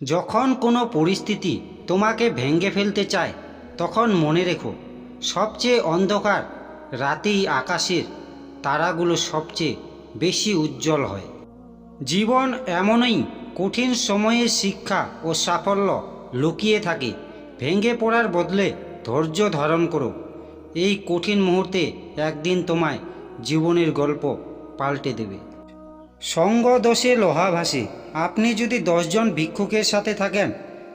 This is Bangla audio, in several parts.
যখন কোনো পরিস্থিতি তোমাকে ভেঙে ফেলতে চায়, তখন মনে রেখো, সবচেয়ে অন্ধকার রাতেই আকাশের তারাগুলো সবচেয়ে বেশি উজ্জ্বল হয়। জীবন এমনই কঠিন সময়ের শিক্ষা ও সাফল্য লুকিয়ে থাকে। ভেঙে পড়ার বদলে ধৈর্য ধারণ করো। এই কঠিন মুহূর্তে একদিন তোমায় জীবনের গল্প পাল্টে দেবে। সঙ্গ দোষে লোহা ভাসে। আপনি যদি 10জন ভিক্ষুকের সাথে থাকেন,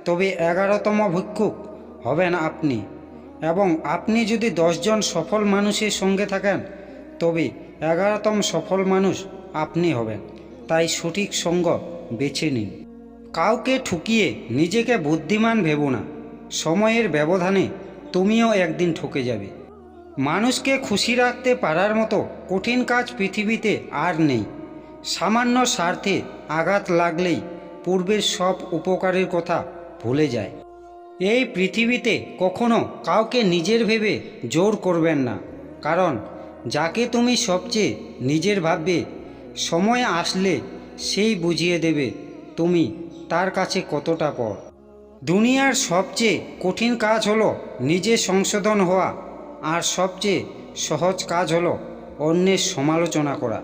তবে 11তম ভিক্ষুক হবেন আপনি। এবং আপনি যদি 10জন সফল মানুষের সঙ্গে থাকেন, তবে 11তম সফল মানুষ আপনি হবেন। তাই সঠিক সঙ্গ বেছে নিন। কাউকে ঠুকিয়ে নিজেকে বুদ্ধিমান ভেবো না। সময়ের ব্যবধানে তুমিও একদিন ঠকে যাবে। মানুষকে খুশি রাখতে পারার মতো কঠিন কাজ পৃথিবীতে আর নেই। সামান্য স্বার্থে আঘাত লাগলেই পূর্বের সব উপকারের কথা ভুলে যায়। এই পৃথিবীতে কখনো কাউকে নিজের ভেবে জোর করবেন না, কারণ যাকে তুমি সবচেয়ে নিজের ভাববে, সময় আসলে সেই বুঝিয়ে দেবে তুমি তার কাছে কতটা পর। দুনিয়ার সবচেয়ে কঠিন কাজ হলো নিজে সংশোধন হওয়া, আর সবচেয়ে সহজ কাজ হলো অন্যের সমালোচনা করা।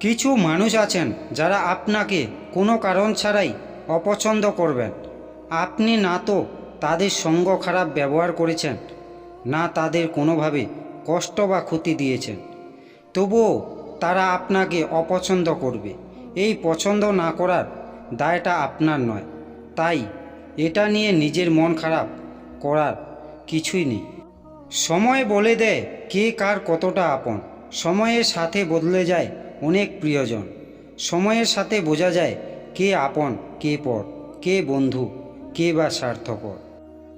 কিছু মানুষ আছেন যারা আপনাকে কোনো কারণ ছাড়াই অপছন্দ করবেন। আপনি না তো তাদের সঙ্গ খারাপ ব্যবহার করেছেন, না তাদের কোনোভাবে কষ্ট বা ক্ষতি দিয়েছেন, তবুও তারা আপনাকে অপছন্দ করবে। এই পছন্দ না করার দায়টা আপনার নয়। তাই এটা নিয়ে নিজের মন খারাপ করার কিছুই নেই। সময় বলে দেয় কে কার কতটা আপন। সময়ের সাথে বদলে যায় অনেক প্রিয়জন। সময়ের সাথে বোঝা যায় কে আপন, কে পর, কে বন্ধু, কে বা স্বার্থপর।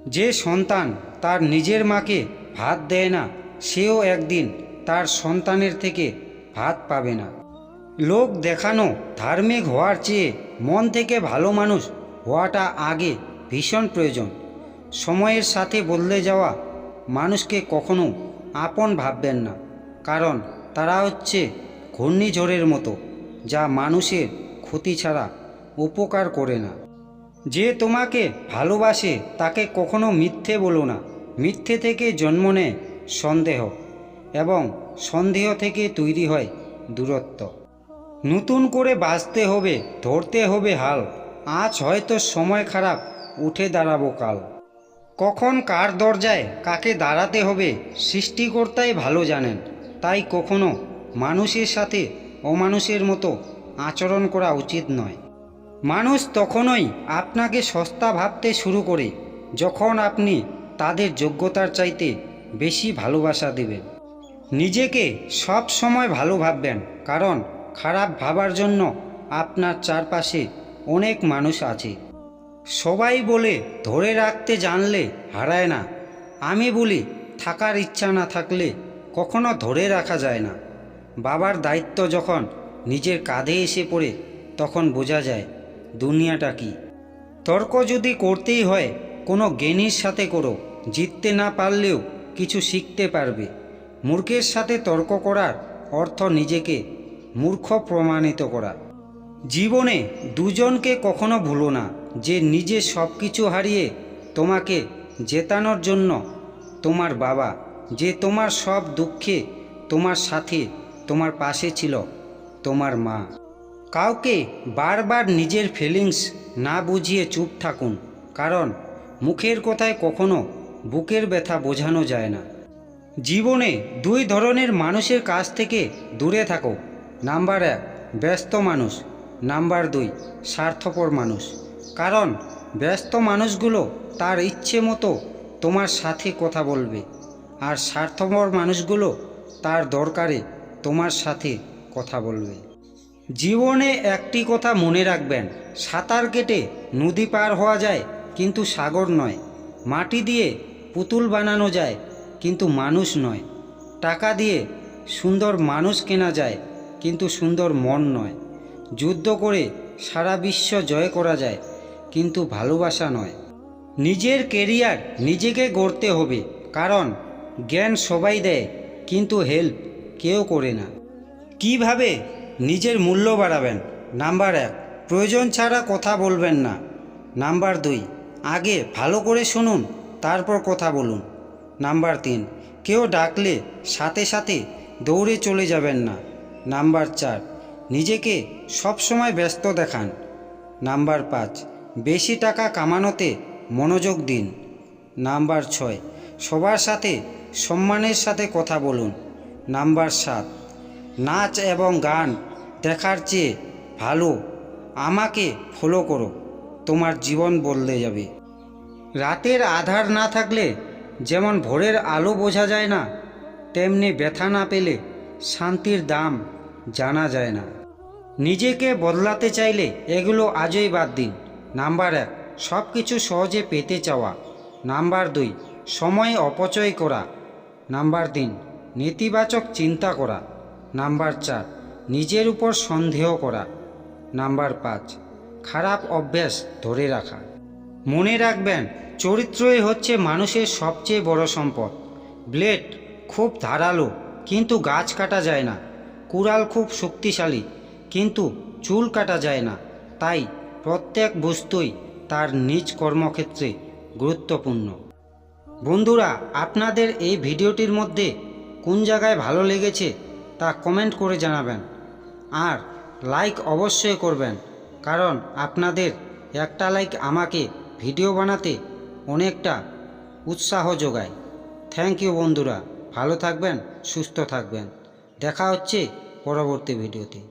যে সন্তান তার নিজের মাকে ভাত দেয় না, সেও একদিন তার সন্তানের থেকে ভাত পাবে না। লোক দেখানো ধার্মিক হওয়ার চেয়ে মন থেকে ভালো মানুষ হওয়াটা আগে ভীষণ প্রয়োজন। সময়ের সাথে বদলে যাওয়া মানুষকে কখনো আপন ভাববেন না, কারণ তারা হচ্ছে ঘূর্ণিঝড়ের মতো, যা মানুষের ক্ষতি ছাড়া উপকার করে না। যে তোমাকে ভালোবাসে তাকে কখনো মিথ্যে বলো না। মিথ্যে থেকে জন্ম নেয় সন্দেহ, এবং সন্দেহ থেকে তৈরি হয় দূরত্ব। নতুন করে বাঁচতে হবে, ধরতে হবে হাল। আজ হয়তো সময় খারাপ, উঠে দাঁড়াবো কাল। কখন কার দরজায় কাকে দাঁড়াতে হবে সৃষ্টিকর্তাই ভালো জানেন। তাই কখনো মানুষের সাথে অমানুষের মতো আচরণ করা উচিত নয়। মানুষ তখনই আপনাকে সস্তা ভাবতে শুরু করে যখন আপনি তাদের যোগ্যতার চাইতে বেশি ভালোবাসা দেবেন। নিজেকে সব সময় ভালো ভাববেন, কারণ খারাপ ভাবার জন্য আপনার চারপাশে অনেক মানুষ আছে। সবাই বলে ধরে রাখতে জানলে হারায় না। আমি বলি থাকার ইচ্ছা না থাকলে কখনো ধরে রাখা যায় না। বাবার দায়িত্ব যখন নিজের কাঁধে এসে পড়ে, তখন বোঝা যায় দুনিয়াটা কি। তর্ক যদি করতেই হয়, কোনো জ্ঞানীর সাথে করো। জিততে না পারলেও কিছু শিখতে পারবে। মূর্খের সাথে তর্ক করার অর্থ নিজেকে মূর্খ প্রমাণিত করা। জীবনে দুজনকে কখনো ভুলো না, যে নিজে সব কিছু হারিয়ে তোমাকে জেতানোর জন্য তোমার বাবা, যে তোমার সব দুঃখে তোমার সাথে তোমার পাশে ছিল তোমার মা। কাউকে বারবার নিজের ফিলিংস না বুঝিয়ে চুপ থাকুন, কারণ মুখের কথায় কখনো বুকের ব্যথা বোঝানো যায় না। জীবনে দুই ধরনের মানুষের কাছ থেকে দূরে থাকো। নাম্বার 1 ব্যস্ত মানুষ, নাম্বার 2 স্বার্থপর মানুষ। কারণ ব্যস্ত মানুষগুলো তার ইচ্ছে মতো তোমার সাথে কথা বলবে, আর স্বার্থপর মানুষগুলো তার দরকারে তোমার সাথে কথা বলবে। জীবনে একটি কথা মনে রাখবেন, সাঁতার কেটে নদী পার হওয়া যায়, কিন্তু সাগর নয়। মাটি দিয়ে পুতুল বানানো যায়, কিন্তু মানুষ নয়। টাকা দিয়ে সুন্দর মানুষ কেনা যায়, কিন্তু সুন্দর মন নয়। যুদ্ধ করে সারা বিশ্ব জয় করা যায়, কিন্তু ভালোবাসা নয়। নিজের কেরিয়ার নিজেকে গড়তে হবে, কারণ জ্ঞান সবাই দেয়, কিন্তু হেল্প কেউ করে না। কিভাবে নিজের মূল্য বাড়াবেন? নাম্বার 1 প্রয়োজন ছাড়া কথা বলবেন না। নাম্বার 2, আগে ভালো করে শুনুন, তারপর কথা বলুন। নাম্বার 3, কেউ ডাকলে সাথে সাথে দৌড়ে চলে যাবেন না। নাম্বার 4, নিজেকে সবসময় ব্যস্ত দেখান। নাম্বার 5, বেশি টাকা কামানোতে মনোযোগ দিন। নাম্বার 6, সবার সাথে সম্মানের সাথে কথা বলুন। নাম্বার 7, নাচ এবং গান দেখার চেয়ে ভালো আমাকে ফলো করো, তোমার জীবন বদলে যাবে। রাতের আধার না থাকলে যেমন ভোরের আলো বোঝা যায় না, তেমনি ব্যথা না পেলে শান্তির দাম জানা যায় না। নিজেকে বদলাতে চাইলে এগুলো আজই বাদ দিন। নাম্বার 1, সব কিছু সহজে পেতে চাওয়া। নাম্বার 2, সময় অপচয় করা। নাম্বার 3, নেতিবাচক চিন্তা করা। নাম্বার 4, নিজের উপর সন্দেহ করা। নাম্বার 5, খারাপ অভ্যাস ধরে রাখা। মনে রাখবেন, চরিত্রই হচ্ছে মানুষের সবচেয়ে বড় সম্পদ। ব্লেড খুব ধারালো কিন্তু গাছ কাটা যায় না। কুড়াল খুব শক্তিশালী কিন্তু চুল কাটা যায় না। তাই প্রত্যেক বস্তুই তার নিজ কর্মক্ষেত্রে গুরুত্বপূর্ণ। বন্ধুরা, আপনাদের এই ভিডিওটির মধ্যে কোন জায়গায় ভালো লেগেছে তা কমেন্ট করে জানাবেন। আর লাইক অবশ্যই করবেন, কারণ আপনাদের একটা লাইক আমাকে ভিডিও বানাতে অনেকটা উৎসাহ যোগায়। থ্যাংক ইউ বন্ধুরা, ভালো থাকবেন, সুস্থ থাকবেন। দেখা হচ্ছে পরবর্তী ভিডিওতে।